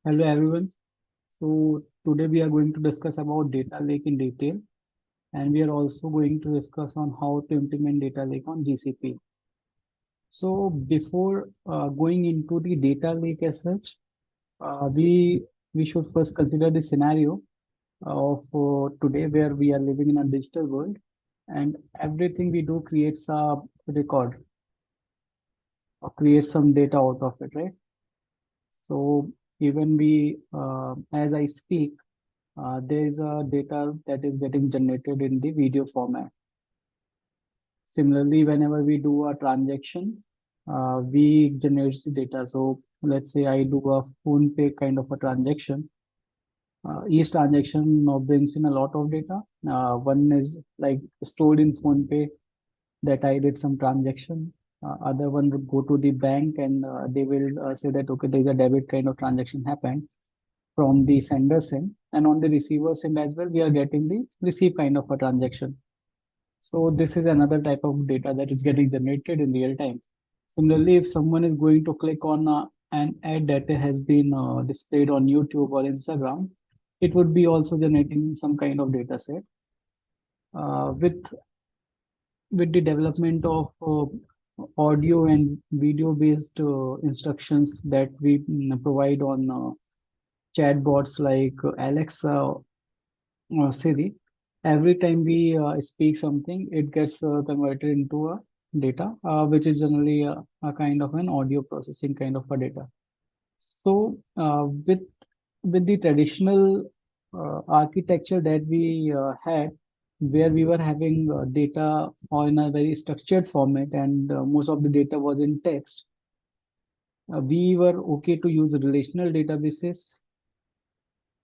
Hello everyone. So today we are going to discuss about data lake in detail, and we are also going to discuss on how to implement data lake on GCP. So before going into the data lake as such, we should first consider the scenario of today where we are living in a digital world, and everything we do creates a record or creates some data out of it, right? So even as I speak. There is a data that is getting generated in the video format. Similarly, whenever we do a transaction, we generate the data. So let's say I do a phone pay kind of a transaction. Each transaction now brings in a lot of data. One is like stored in phone pay that I did some transaction. Other one would go to the bank and they will say that okay, there is a debit kind of transaction happened from the sender's end, and on the receiver's end as well, we are getting the receive kind of a transaction. So this is another type of data that is getting generated in real time. Similarly, if someone is going to click on an ad that has been displayed on YouTube or Instagram, it would be also generating some kind of data set. With the development of audio and video based instructions that we provide on chatbots like Alexa Siri, every time we speak something, it gets converted into a data, which is generally a kind of an audio processing kind of a data. So with the traditional architecture that we had, where we were having data in a very structured format, and most of the data was in text, we were okay to use relational databases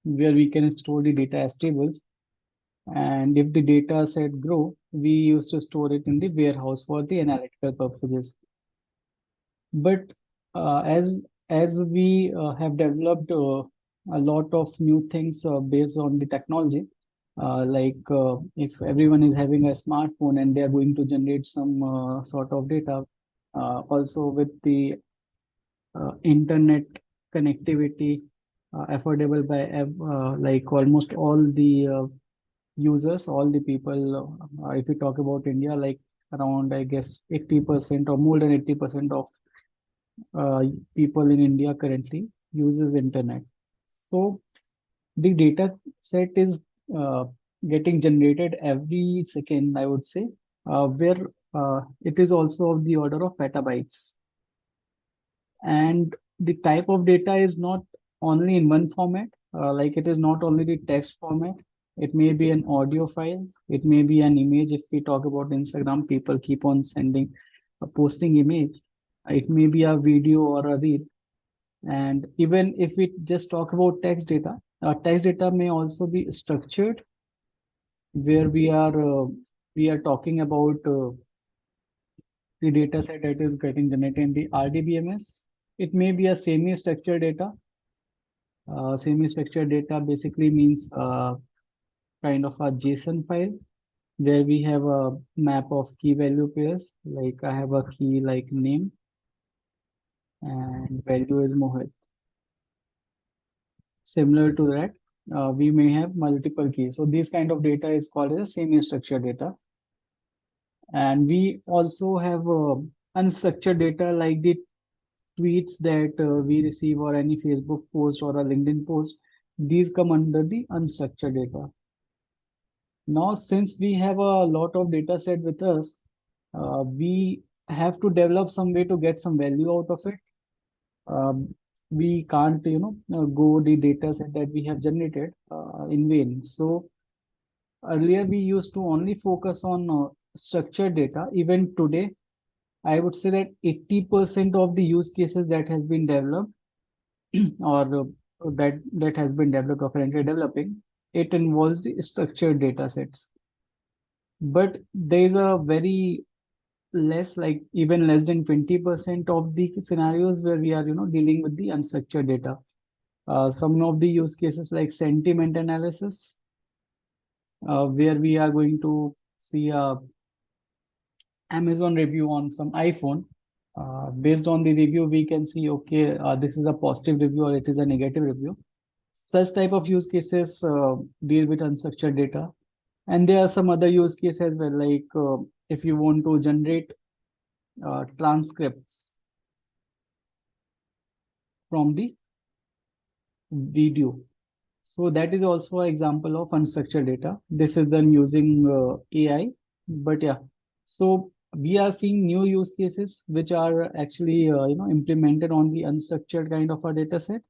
where we can store the data as tables. And if the data set grow, we used to store it in the warehouse for the analytical purposes. But as we have developed a lot of new things based on the technology, if everyone is having a smartphone and they are going to generate some sort of data, also with the internet connectivity affordable by like almost all the users, all the people, if we talk about India, like around, I guess, 80% or more than 80% of uh, people in India currently uses internet. So the data set is uh, getting generated every second, I would say, where it is also of the order of petabytes. And the type of data is not only in one format, like it is not only the text format, it may be an audio file, it may be an image. If we talk about Instagram, people keep on sending posting image. It may be a video or a reel. And even if we just talk about text data may also be structured, where we are talking about the data set that is getting generated in the RDBMS. It may be a semi-structured data. Semi-structured data basically means kind of a JSON file where we have a map of key value pairs. Like I have a key like name and value is Mohit. Similar to that, we may have multiple keys. So this kind of data is called as semi-structured data. And we also have unstructured data like the tweets that we receive or any Facebook post or a LinkedIn post. These come under the unstructured data. Now, since we have a lot of data set with us, we have to develop some way to get some value out of it. We can't, go the data set that we have generated in vain. So earlier we used to only focus on structured data. Even today, I would say that 80% of the use cases that has been developed or that has been developed or currently developing, it involves the structured data sets. But there is a very less, like even less than 20% of the scenarios where we are, dealing with the unstructured data. Some of the use cases like sentiment analysis, where we are going to see a Amazon review on some iPhone. Based on the review, we can see, okay, this is a positive review or it is a negative review. Such type of use cases deal with unstructured data. And there are some other use cases where, like, if you want to generate transcripts from the video. So that is also an example of unstructured data. This is done using AI. But yeah, so we are seeing new use cases which are actually implemented on the unstructured kind of a data set.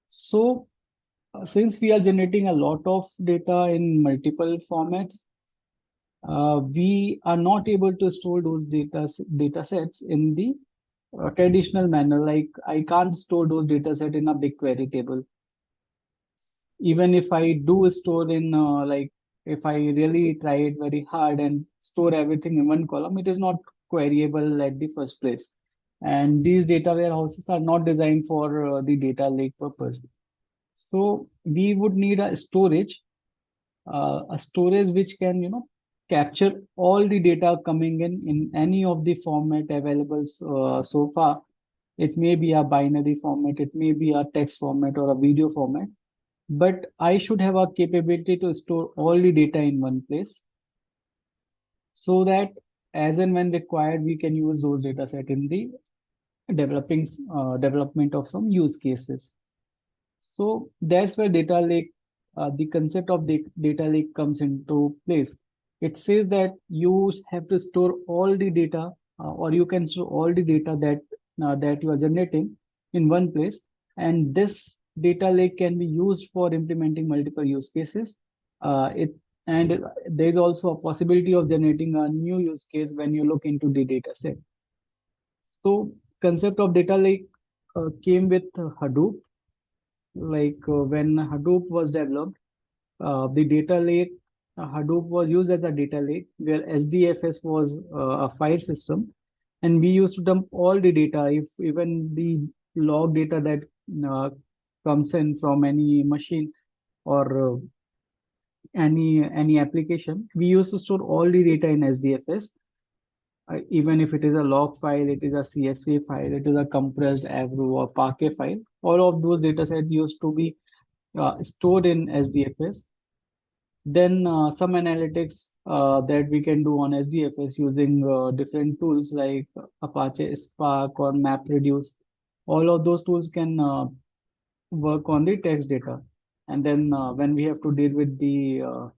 So since we are generating a lot of data in multiple formats, we are not able to store those data sets in the traditional manner. Like I can't store those data set in a BigQuery table. Even if I do store in like if I really try it very hard and store everything in one column, it is not queryable at the first place. And these data warehouses are not designed for the data lake purpose. So we would need a storage which can, capture all the data coming in any of the format available so far. It may be a binary format, it may be a text format or a video format, but I should have a capability to store all the data in one place so that as and when required, we can use those data set in the development of some use cases. So that's where data lake, the concept of the data lake comes into place. It says that you have to store all the data, or you can store all the data that you are generating in one place, and this data lake can be used for implementing multiple use cases. It and there is also a possibility of generating a new use case when you look into the data set. So concept of data lake came with Hadoop. Like when Hadoop was developed, the data lake, Hadoop was used as a data lake where SDFS was a file system, and we used to dump all the data, if even the log data that uh, comes in from any machine or any application. We used to store all the data in SDFS. Even if it is a log file, it is a CSV file, it is a compressed Avro or Parquet file. All of those data sets used to be stored in SDFS. Then some analytics that we can do on SDFS using different tools like Apache Spark or MapReduce. All of those tools can work on the text data. And then when we have to deal with the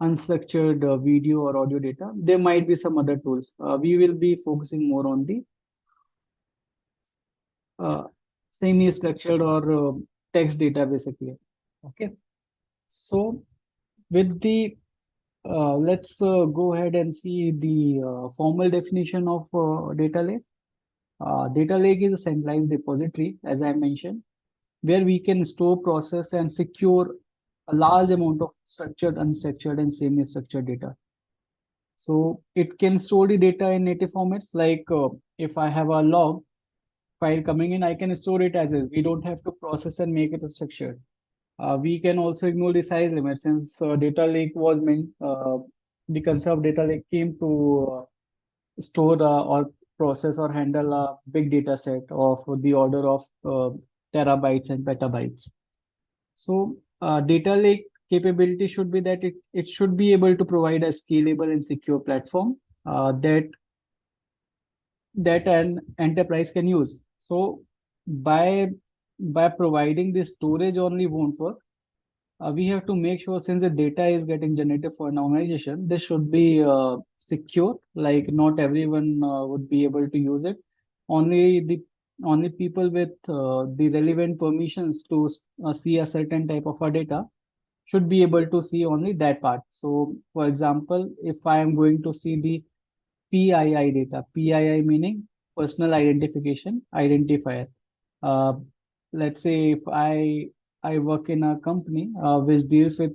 unstructured video or audio data, there might be some other tools. We will be focusing more on the uh, semi-structured or text data basically. Okay. So with the let's go ahead and see the formal definition of data lake. Data lake is a centralized repository, as I mentioned, where we can store, process, and secure a large amount of structured, unstructured, and semi-structured data. So it can store the data in native formats. Like if I have a log file coming in, I can store it as is. We don't have to process and make it structured. We can also ignore the size limit since data lake was meant, the concept of data lake came to store or process or handle a big data set of the order of terabytes and petabytes. So data lake capability should be that it should be able to provide a scalable and secure platform that an enterprise can use. So by by providing the storage only won't work. We have to make sure since the data is getting generated for an organization, this should be secure. Like not everyone would be able to use it. Only the only people with the relevant permissions to see a certain type of a data should be able to see only that part. So, for example, if I am going to see the PII data, PII meaning personal identification identifier. Uh, let's say if I work in a company which deals with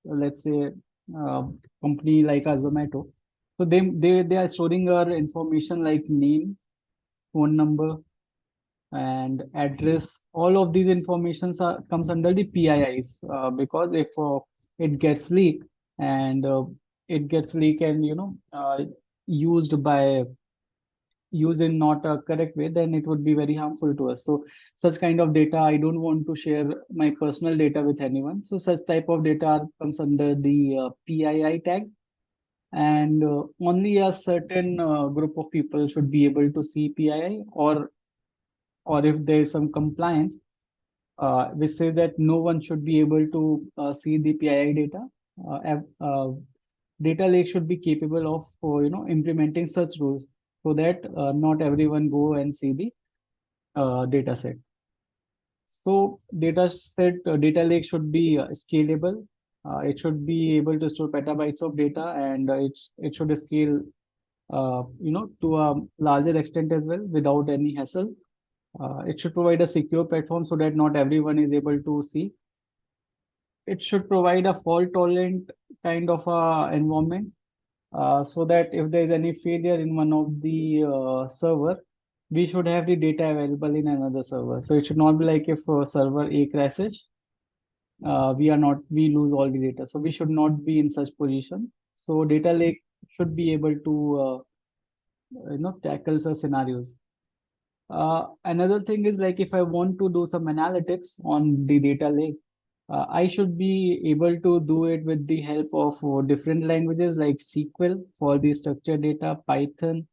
let's say uh, company like a Zomato, so they are storing our information like name, phone number, and address. All of these informations comes under the PIIs because if it gets leaked and it gets leaked and used by used in not a correct way, then it would be very harmful to us. So such kind of data, I don't want to share my personal data with anyone. So such type of data comes under the PII tag, and only a certain group of people should be able to see PII, or if there is some compliance which says that no one should be able to see the PII data. Data lake should be capable of implementing such rules so that not everyone go and see the data set. So data lake should be scalable. It should be able to store petabytes of data, and it should scale to a larger extent as well without any hassle. It should provide a secure platform so that not everyone is able to see. It should provide a fault tolerant kind of a environment, so that if there is any failure in one of the server, we should have the data available in another server. So it should not be like if server A crashes, we lose all the data. So we should not be in such position. So data lake should be able to tackle such scenarios. Another thing is like if I want to do some analytics on the data lake, I should be able to do it with the help of different languages like SQL for the structured data, Python,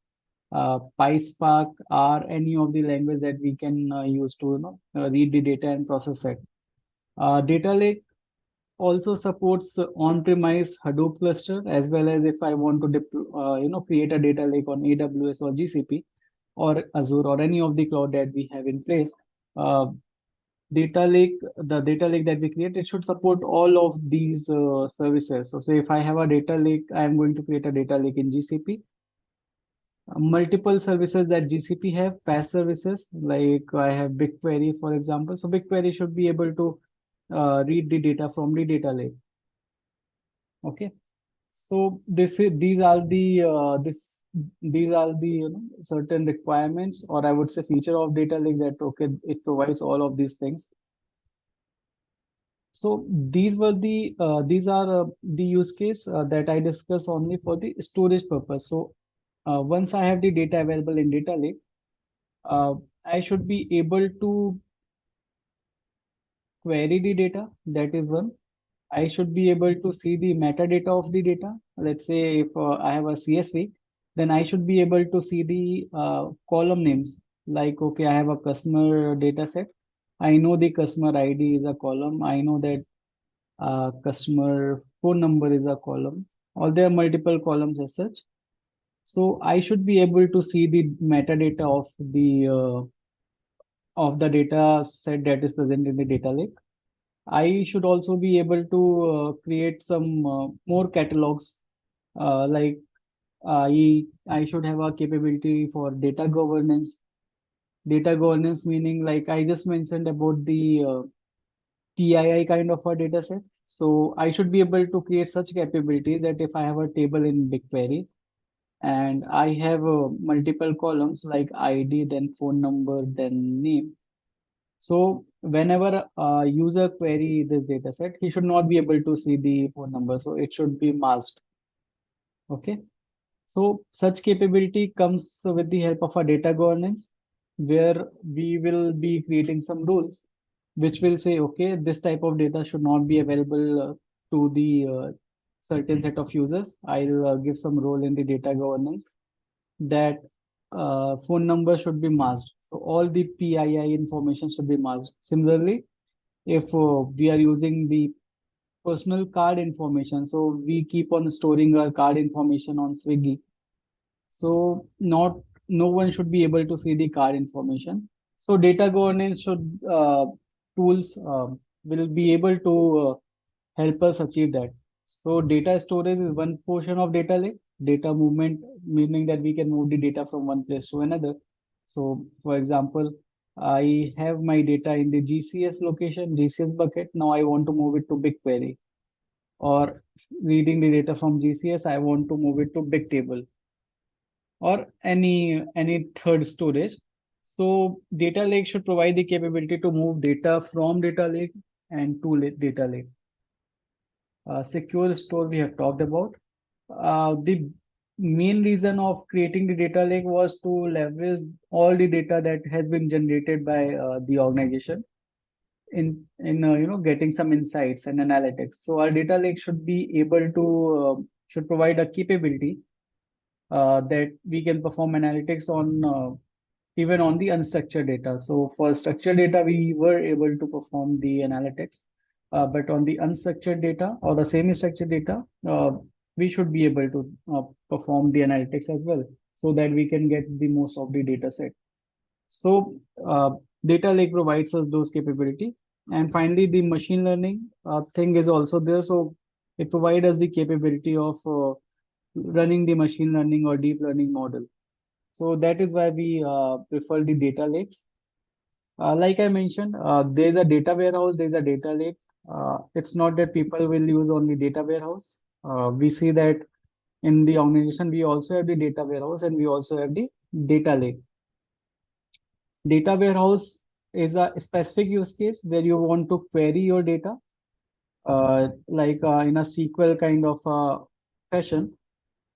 PySpark, R, any of the language that we can use to read the data and process it. Data Lake also supports on-premise Hadoop cluster, as well as if I want to create a data lake on AWS or GCP or Azure or any of the cloud that we have in place. Uh, the data lake that we create, it should support all of these services. So say if I have a data lake, I am going to create a data lake in GCP. Multiple services that GCP have, PaaS services, like I have BigQuery, for example. So BigQuery should be able to read the data from the data lake. Okay. So these are the certain requirements, or I would say feature of data lake, that okay, it provides all of these things. So these are the use case that I discuss only for the storage purpose. So once I have the data available in data lake, uh, I should be able to query the data. That is one. I should be able to see the metadata of the data. Let's say if I have a CSV, then I should be able to see the column names. Like, okay, I have a customer data set. I know the customer ID is a column. I know that customer phone number is a column, or there are multiple columns as such. So I should be able to see the metadata of the data set that is present in the data lake. I should also be able to create some more catalogs. Like I should have a capability for data governance. Data governance meaning, like I just mentioned about the PII kind of a data set. So I should be able to create such capabilities that if I have a table in BigQuery and I have multiple columns like ID, then phone number, then name. So whenever a user query this data set, he should not be able to see the phone number. So it should be masked. Okay. So such capability comes with the help of a data governance, where we will be creating some rules which will say, okay, this type of data should not be available to the certain set of users. I'll give some role in the data governance that phone number should be masked. So all the PII information should be masked. Similarly, if we are using the personal card information, so we keep on storing our card information on Swiggy, so not no one should be able to see the card information. So data governance should tools will be able to help us achieve that. So data storage is one portion of data lake. Data movement, meaning that we can move the data from one place to another. So for example, I have my data in the GCS location, GCS bucket. Now I want to move it to BigQuery, or reading the data from GCS, I want to move it to Bigtable, or any third storage. So data lake should provide the capability to move data from data lake and to data lake. Secure store we have talked about. The main reason of creating the data lake was to leverage all the data that has been generated by the organization in getting some insights and analytics. So our data lake should be able to should provide a capability that we can perform analytics on even on the unstructured data. So for structured data, we were able to perform the analytics, but on the unstructured data or the semi-structured data, we should be able to perform the analytics as well, so that we can get the most of the data set. So data lake provides us those capability. And finally, the machine learning thing is also there. So it provides us the capability of running the machine learning or deep learning model. So that is why we prefer the data lakes. Like I mentioned, there's a data warehouse, there's a data lake. It's not that people will use only data warehouse. We see that in the organization, we also have the data warehouse and we also have the data lake. Data warehouse is a specific use case where you want to query your data, in a SQL kind of fashion.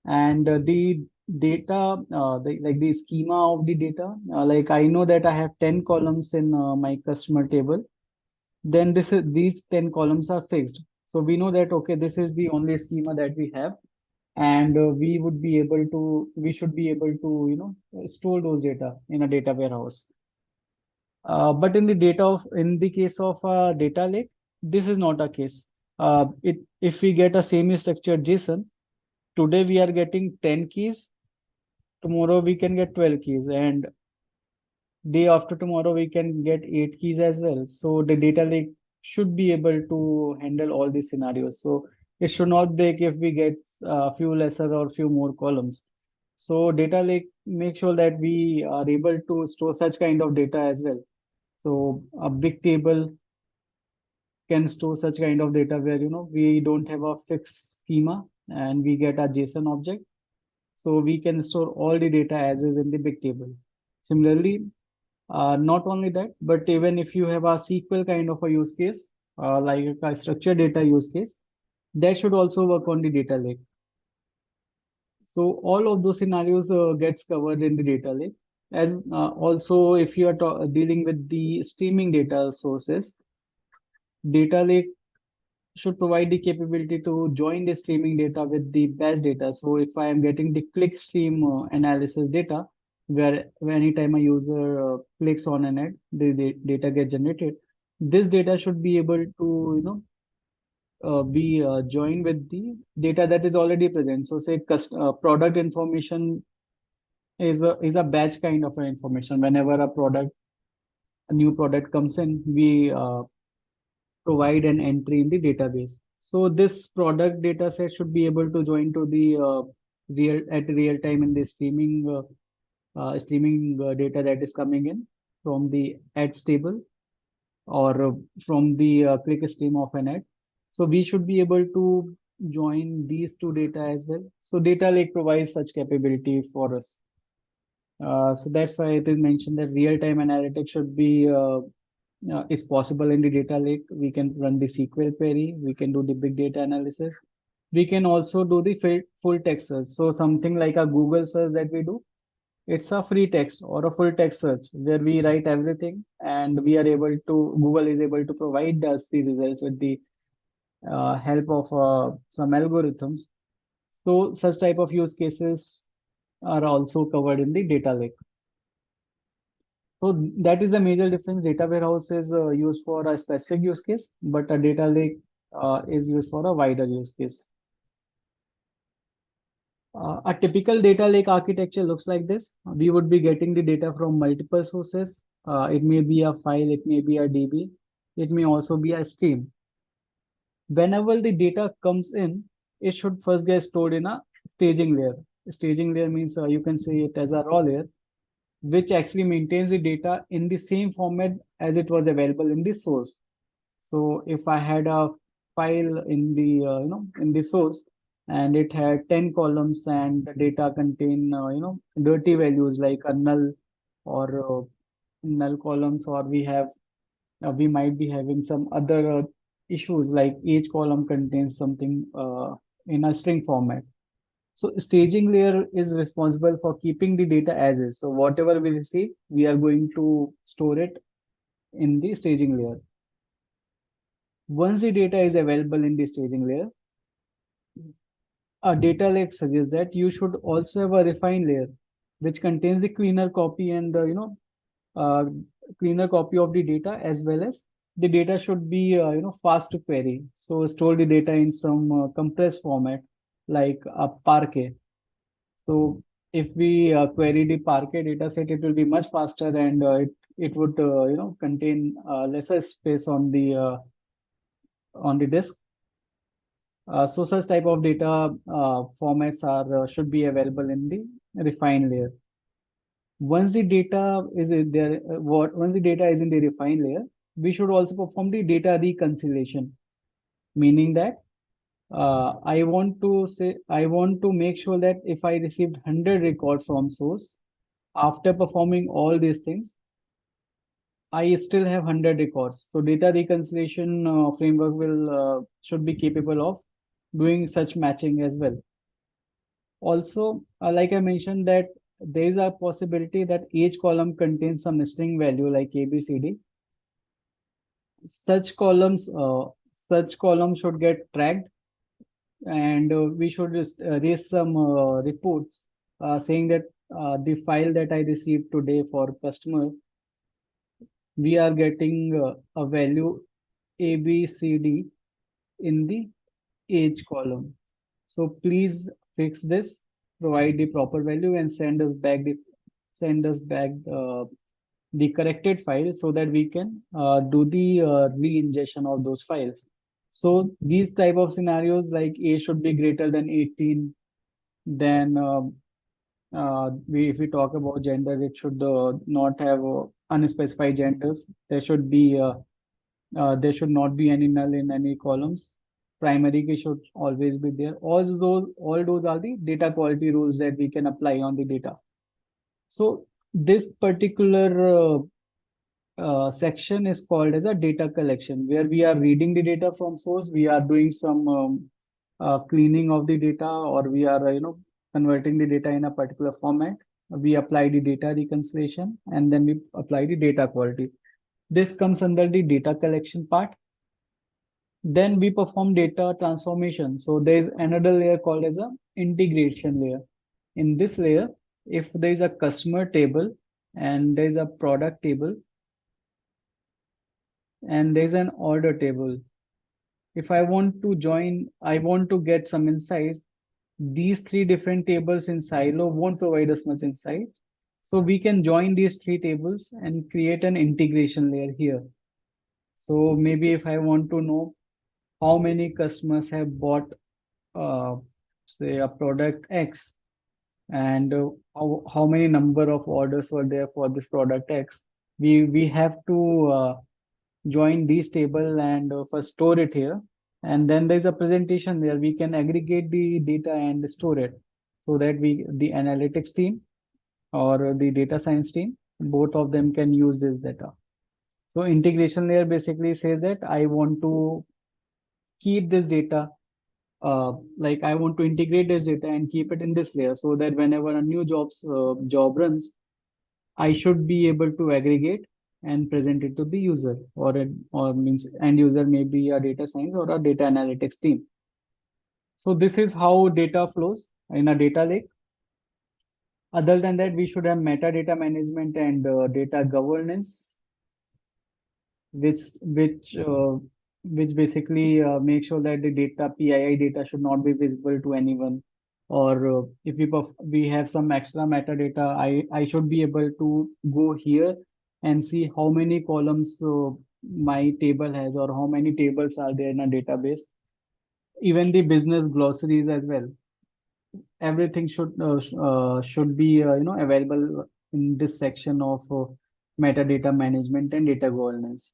And the data, like the schema of the data, like I know that I have 10 columns in my customer table. Then these 10 columns are fixed. So we know that, okay, this is the only schema that we have. And we should be able to, store those data in a data warehouse. But in the case of data lake, this is not a case. If we get a semi-structured JSON, today we are getting 10 keys, tomorrow we can get 12 keys, and day after tomorrow we can get 8 keys as well. So the data lake should be able to handle all these scenarios. So it should not break if we get a few lesser or few more columns. So data lake make sure that we are able to store such kind of data as well. So a big table can store such kind of data where we don't have a fixed schema and we get a JSON object. So we can store all the data as is in the big table. Similarly, not only that, but even if you have a SQL kind of a use case, like a structured data use case, that should also work on the data lake. So all of those scenarios gets covered in the data lake. As also, if you are dealing with the streaming data sources, data lake should provide the capability to join the streaming data with the batch data. So if I am getting the click stream analysis data, where anytime a user clicks on an ad, the data get generated. This data should be able to, be joined with the data that is already present. So say product information is a batch kind of an information. Whenever a new product comes in, we provide an entry in the database. So this product data set should be able to join to the real time in the streaming data that is coming in from the ads table or from the click stream of an ad. So we should be able to join these two data as well. So data lake provides such capability for us. So that's why it is mentioned that real-time analytics should be is possible in the data lake. We can run the SQL query. We can do the big data analysis. We can also do the full text search. So something like a Google search that we do, it's a free text or a full text search where we write everything and we are able to, Google is able to provide us the results with the help of some algorithms. So such type of use cases are also covered in the data lake. So that is the major difference. Data warehouse is used for a specific use case, but a data lake is used for a wider use case. A typical data lake architecture looks like this. We would be getting the data from multiple sources. It may be a file, it may be a DB, it may also be a stream. Whenever the data comes in, it should first get stored in a staging layer. Staging layer means you can say it as a raw layer, which actually maintains the data in the same format as it was available in the source. So if I had a file in the in the source and it had 10 columns and the data contain dirty values like a null or null columns, or we might be having some other issues like each column contains something in a string format. So staging layer is responsible for keeping the data as is. So whatever we receive, we are going to store it in the staging layer. Once the data is available in the staging layer, a data lake suggests that you should also have a refined layer, which contains the cleaner copy and uh, cleaner copy of the data, as well as the data should be fast to query. So store the data in some compressed format like a Parquet. So if we query the Parquet data set, it will be much faster, and it would contain lesser space on the disk. So such type of data formats are should be available in the refined layer. Once the data is in there, once the data is in the refined layer, we should also perform the data reconciliation, meaning that I want to make sure that if I received 100 record from source, after performing all these things, I still have 100 records. So data reconciliation framework will should be capable of doing such matching as well. Also, like I mentioned, that there is a possibility that each column contains some string value like ABCD. Such columns, such columns should get tracked, and we should raise some reports saying that the file that I received today for customer, we are getting a value ABCD in the age column. So please fix this, provide the proper value, and send us back the corrected file so that we can do the re-ingestion of those files. So these type of scenarios like age should be greater than 18, then if we talk about gender, it should not have unspecified genders. There should not be any null in any columns. Primary key should always be there. All those are the data quality rules that we can apply on the data. So this particular section is called as a data collection, where we are reading the data from source. We are doing some cleaning of the data, or we are converting the data in a particular format. We apply the data reconciliation, and then we apply the data quality. This comes under the data collection part. Then we perform data transformation. So there is another layer called as a integration layer. In this layer, if there is a customer table and there is a product table and there is an order table, if I want to get some insights, these three different tables in silo won't provide us much insight. So we can join these three tables and create an integration layer here. So maybe if I want to know how many customers have bought, uh, say, a product X, and how many number of orders were there for this product X, we have to join these table and first store it here, and then there's a presentation there. We can aggregate the data and store it so that the analytics team or the data science team, both of them can use this data. So integration layer basically says that I want to keep this data, like I want to integrate this data and keep it in this layer so that whenever a new job runs, I should be able to aggregate and present it to the user, or means end user may be a data science or a data analytics team. So this is how data flows in a data lake. Other than that, we should have metadata management and data governance, which which uh, which basically make sure that the data PII data should not be visible to anyone. Or if we have some extra metadata, I should be able to go here and see how many columns my table has, or how many tables are there in a database. Even the business glossaries as well. Everything should be available in this section of metadata management and data governance.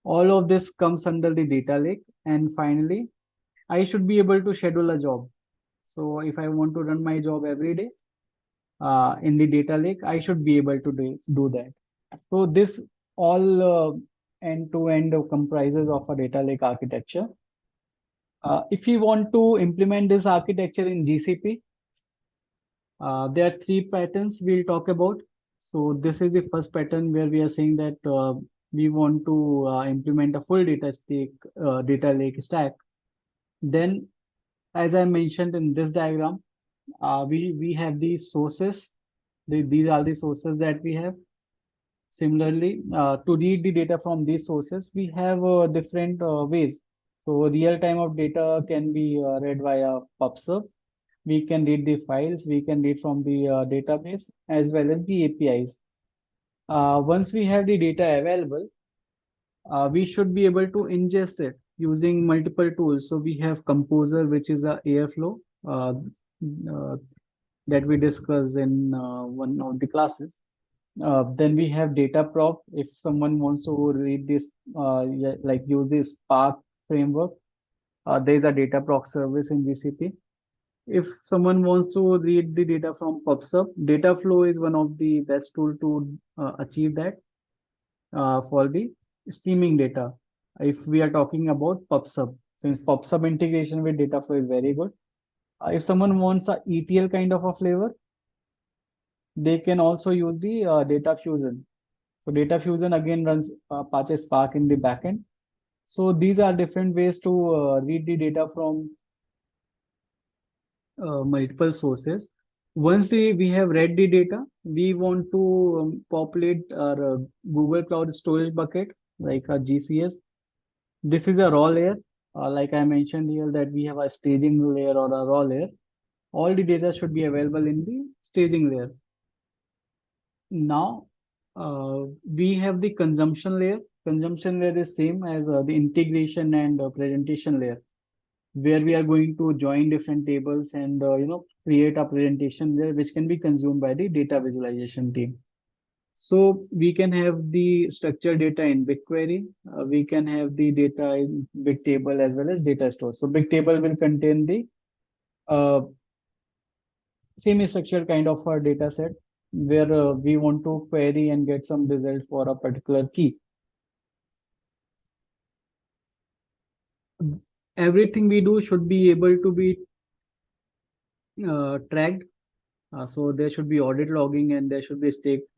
All of this comes under the data lake. And finally, I should be able to schedule a job. So if I want to run my job every day in the data lake, I should be able to do that. So this all end to end comprises of a data lake architecture. If you want to implement this architecture in GCP, There are three patterns we'll talk about. So this is the first pattern where we are saying that we want to implement a full data lake stack. Then, as I mentioned in this diagram, we have these sources. These are the sources that we have. Similarly, to read the data from these sources, we have different ways. So real time of data can be read via PubSub. We can read the files, we can read from the database as well as the APIs. Once we have the data available, we should be able to ingest it using multiple tools. So we have Composer, which is a Airflow uh, that we discussed in one of the classes. Then we have Dataprop. If someone wants to read this, yeah, like use this Spark framework, there is a Dataproc service in GCP. If someone wants to read the data from PubSub, Dataflow is one of the best tool to achieve that for the streaming data. If we are talking about PubSub, since PubSub integration with Dataflow is very good. If someone wants a ETL kind of a flavor, they can also use the Data Fusion. So Data Fusion again runs Apache Spark in the backend. So these are different ways to read the data from multiple sources. Once we have read the data, we want to populate our Google Cloud Storage bucket, like a GCS. This is a raw layer. Like I mentioned here, that we have a staging layer or a raw layer. All the data should be available in the staging layer. Now, we have the consumption layer. Consumption layer is same as the integration and presentation layer, where we are going to join different tables and create a presentation there which can be consumed by the data visualization team. So we can have the structured data in BigQuery. We can have the data in Bigtable as well as data store. So Bigtable will contain the uh, semi-structured kind of a data set where we want to query and get some result for a particular key. Everything we do should be able to be tracked. So there should be audit logging and there should be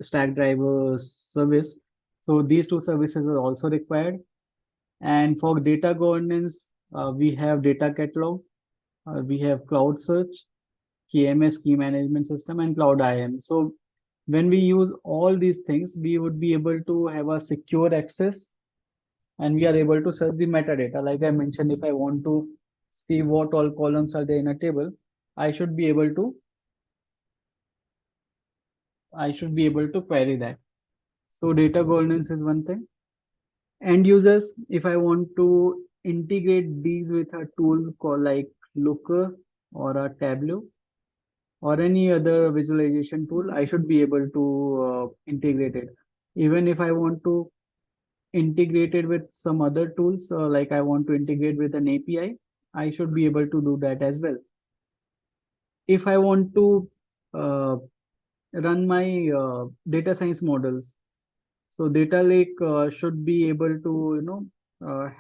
Stackdriver service. So these two services are also required. And for data governance, we have data catalog, we have cloud search, KMS, key management system, and cloud IAM. So when we use all these things, we would be able to have a secure access and we are able to search the metadata. Like I mentioned, if I want to see what all columns are there in a table, I should be able to I should be able to query that. So data governance is one thing. End users, if I want to integrate these with a tool called like Looker or a Tableau or any other visualization tool, I should be able to integrate it. Even if I want to integrate it with some other tools, like I want to integrate with an API, I should be able to do that as well. If I want to uh, run my data science models, so data lake should be able to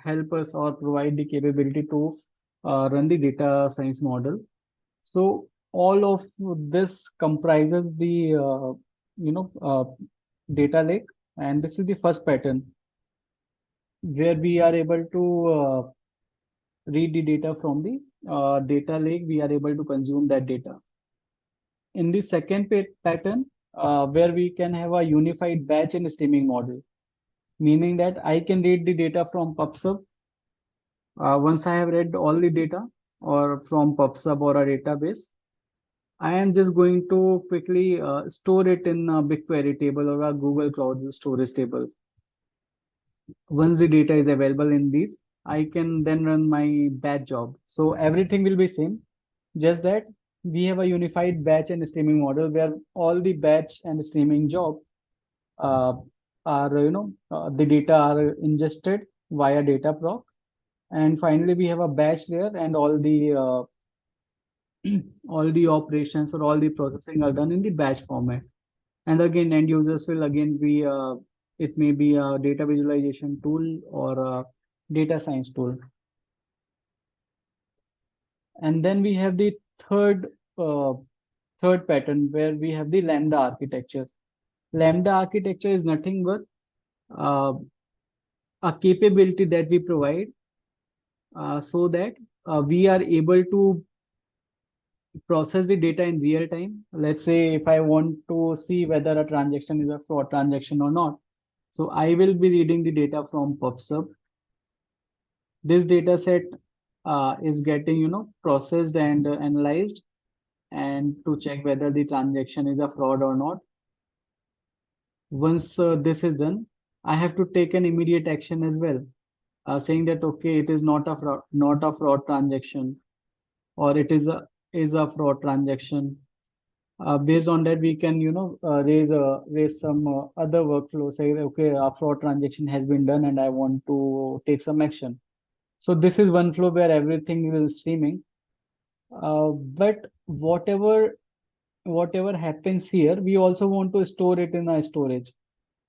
help us or provide the capability to run the data science model. So all of this comprises the you know uh, data lake, and this is the first pattern where we are able to read the data from the data lake. We are able to consume that data. In the second pattern, where we can have a unified batch and streaming model, meaning that I can read the data from PubSub. Once I have read all the data or from PubSub or a database, I am just going to quickly store it in a BigQuery table or a Google Cloud storage table. Once the data is available in these, I can then run my batch job. So everything will be same, just that we have a unified batch and streaming model where all the batch and streaming job uh, are the data are ingested via Dataproc, and finally we have a batch layer and all the operations or all the processing are done in the batch format. And again, end users will again be it may be a data visualization tool or a data science tool. And then we have the third uh, third pattern where we have the Lambda architecture. Lambda architecture is nothing but uh, a capability that we provide so that we are able to process the data in real time. Let's say if I want to see whether a transaction is a fraud transaction or not. So I will be reading the data from PubSub. This data set is getting, processed and analyzed and to check whether the transaction is a fraud or not. Once this is done, I have to take an immediate action as well, saying that okay, it is not a fraud transaction, or it is a fraud transaction. Based on that, we can raise some other workflow. Say okay, a fraud transaction has been done, and I want to take some action. So this is one flow where everything is streaming. But whatever happens here, we also want to store it in a storage,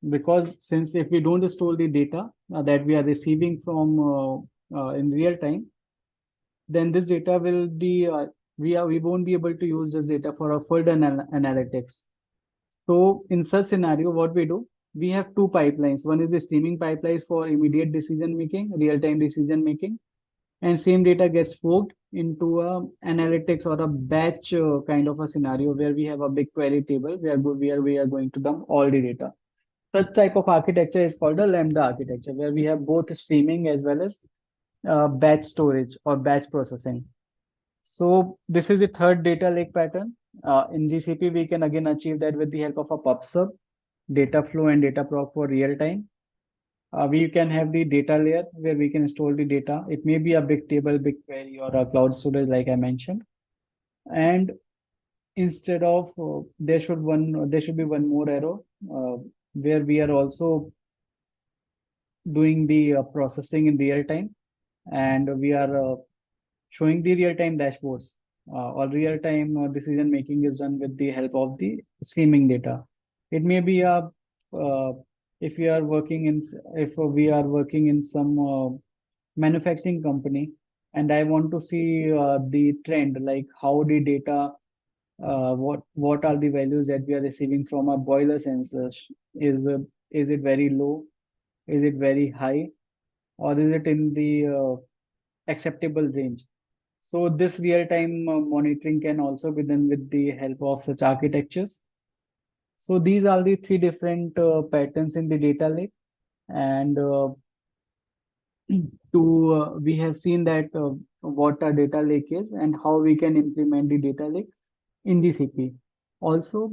because since if we don't store the data that we are receiving from in real time, then this data will be we won't be able to use this data for a further analytics. So in such scenario, what we do, we have two pipelines. One is the streaming pipelines for immediate decision making, real time decision making, and same data gets forked into a analytics or a batch kind of a scenario where we have a big query table where we are going to dump all the data. Such type of architecture is called a Lambda architecture, where we have both streaming as well as batch storage or batch processing. So this is the third data lake pattern. In GCP, we can again achieve that with the help of a PubSub, data flow and data prop for real time. We can have the data layer where we can store the data. It may be a big table, big query, or a cloud storage, like I mentioned. And instead of there should be one more arrow where we are also doing the processing in real time, and we are showing the real time dashboards. Or real time decision making is done with the help of the streaming data. It may be a if we are working in if we are working in some manufacturing company, and I want to see the trend, like how the data what are the values that we are receiving from our boiler sensors. Is it very low, is it very high, or is it in the acceptable range? So this real-time monitoring can also be done with the help of such architectures. So these are the three different patterns in the data lake. And to we have seen that what a data lake is and how we can implement the data lake in GCP. Also,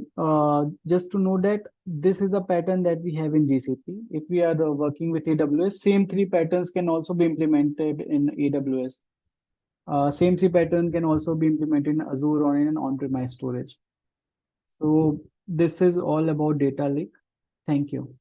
just to know that this is a pattern that we have in GCP. If we are working with AWS, same three patterns can also be implemented in AWS. Same three pattern can also be implemented in Azure or in an on-premise storage. So this is all about data lake. Thank you.